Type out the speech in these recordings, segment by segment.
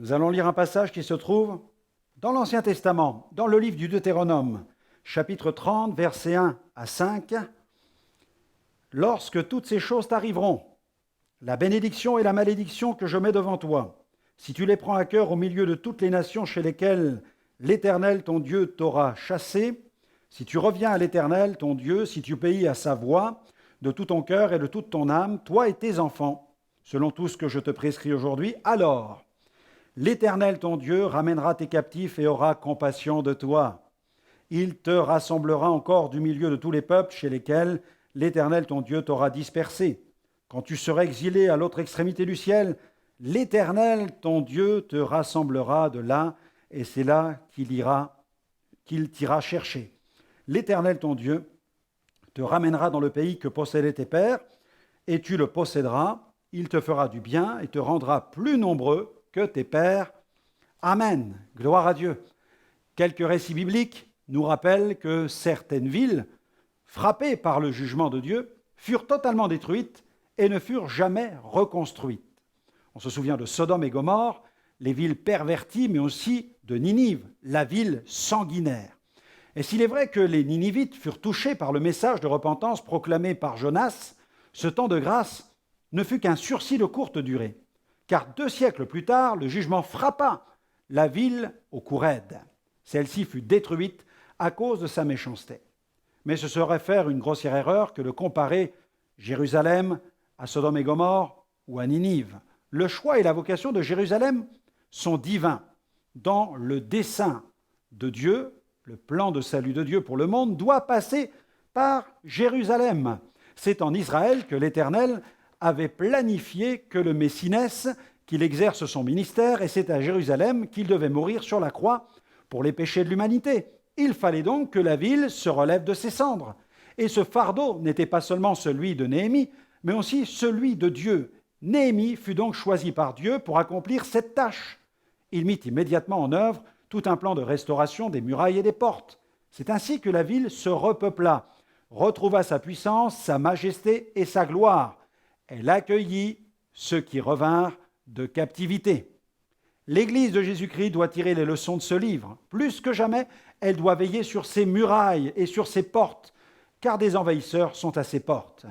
Nous allons lire un passage qui se trouve dans l'Ancien Testament, dans le livre du Deutéronome, chapitre 30, versets 1 à 5. « Lorsque toutes ces choses t'arriveront, la bénédiction et la malédiction que je mets devant toi, si tu les prends à cœur au milieu de toutes les nations chez lesquelles l'Éternel, ton Dieu, t'aura chassé, si tu reviens à l'Éternel, ton Dieu, si tu obéis à sa voix de tout ton cœur et de toute ton âme, toi et tes enfants, selon tout ce que je te prescris aujourd'hui, alors l'Éternel, ton Dieu, ramènera tes captifs et aura compassion de toi. Il te rassemblera encore du milieu de tous les peuples chez lesquels l'Éternel, ton Dieu, t'aura dispersé. Quand tu seras exilé à l'autre extrémité du ciel, l'Éternel, ton Dieu, te rassemblera de là, et c'est là qu'il t'ira chercher. L'Éternel, ton Dieu, te ramènera dans le pays que possédaient tes pères, et tu le posséderas. Il te fera du bien et te rendra plus nombreux que tes pères. Amen. Gloire à Dieu. Quelques récits bibliques nous rappellent que certaines villes, frappées par le jugement de Dieu, furent totalement détruites et ne furent jamais reconstruites. On se souvient de Sodome et Gomorrhe, les villes perverties, mais aussi de Ninive, la ville sanguinaire. Et s'il est vrai que les Ninivites furent touchés par le message de repentance proclamé par Jonas, ce temps de grâce ne fut qu'un sursis de courte durée, car 2 siècles plus tard, le jugement frappa la ville au cou raide. Celle-ci fut détruite à cause de sa méchanceté. Mais ce serait faire une grossière erreur que de comparer Jérusalem à Sodome et Gomorrhe ou à Ninive. Le choix et la vocation de Jérusalem sont divins. Dans le dessein de Dieu, le plan de salut de Dieu pour le monde doit passer par Jérusalem. C'est en Israël que l'Éternel avait planifié que le Messie naisse, qu'il exerce son ministère, et c'est à Jérusalem qu'il devait mourir sur la croix pour les péchés de l'humanité. Il fallait donc que la ville se relève de ses cendres. Et ce fardeau n'était pas seulement celui de Néhémie, mais aussi celui de Dieu. Néhémie fut donc choisi par Dieu pour accomplir cette tâche. Il mit immédiatement en œuvre tout un plan de restauration des murailles et des portes. C'est ainsi que la ville se repeupla, retrouva sa puissance, sa majesté et sa gloire. Elle accueillit ceux qui revinrent de captivité. L'Église de Jésus-Christ doit tirer les leçons de ce livre. Plus que jamais, elle doit veiller sur ses murailles et sur ses portes, car des envahisseurs sont à ses portes.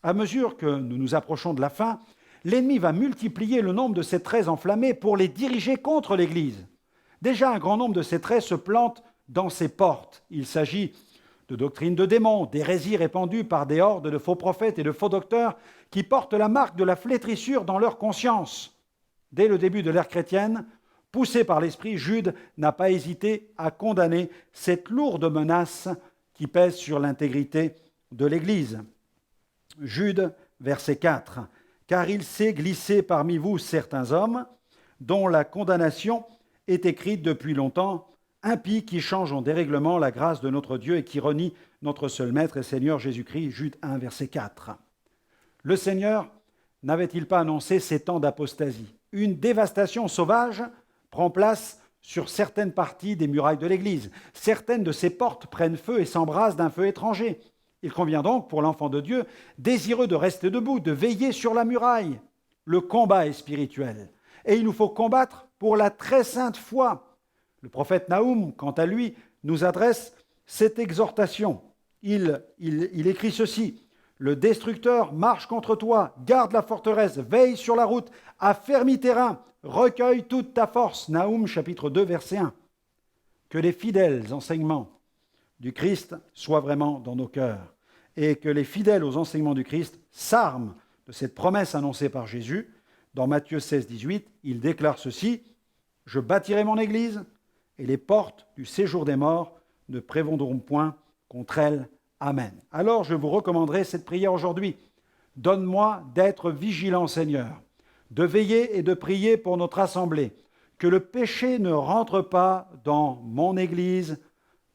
À mesure que nous nous approchons de la fin, l'ennemi va multiplier le nombre de ses traits enflammés pour les diriger contre l'Église. Déjà, un grand nombre de ces traits se plantent dans ses portes. Il s'agit de doctrines de démons, d'hérésies répandues par des hordes de faux prophètes et de faux docteurs qui portent la marque de la flétrissure dans leur conscience. Dès le début de l'ère chrétienne, poussé par l'Esprit, Jude n'a pas hésité à condamner cette lourde menace qui pèse sur l'intégrité de l'Église. Jude, verset 4. « Car il s'est glissé parmi vous certains hommes, dont la condamnation est écrite depuis longtemps, impies qui changent en dérèglement la grâce de notre Dieu et qui renient notre seul Maître et Seigneur Jésus-Christ. » Jude 1, verset 4. Le Seigneur n'avait-il pas annoncé ces temps d'apostasie ? Une dévastation sauvage prend place sur certaines parties des murailles de l'Église. Certaines de ses portes prennent feu et s'embrasent d'un feu étranger. Il convient donc pour l'enfant de Dieu, désireux de rester debout, de veiller sur la muraille. Le combat est spirituel et il nous faut combattre pour la très sainte foi. Le prophète Naoum, quant à lui, nous adresse cette exhortation. Il écrit ceci: « Le destructeur marche contre toi, garde la forteresse, veille sur la route, affermis tes reins, recueille toute ta force. » Naoum chapitre 2, verset 1. Que les fidèles enseignements du Christ soient vraiment dans nos cœurs et que les fidèles aux enseignements du Christ s'arment de cette promesse annoncée par Jésus. Dans Matthieu 16, 18, il déclare ceci: « Je bâtirai mon église et les portes du séjour des morts ne prévaudront point contre elle. Amen. » Alors je vous recommanderai cette prière aujourd'hui. Donne-moi d'être vigilant, Seigneur, de veiller et de prier pour notre assemblée, que le péché ne rentre pas dans mon église.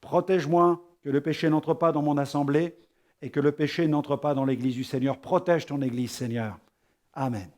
Protège-moi, que le péché n'entre pas dans mon assemblée et que le péché n'entre pas dans l'église du Seigneur. Protège ton église, Seigneur. Amen.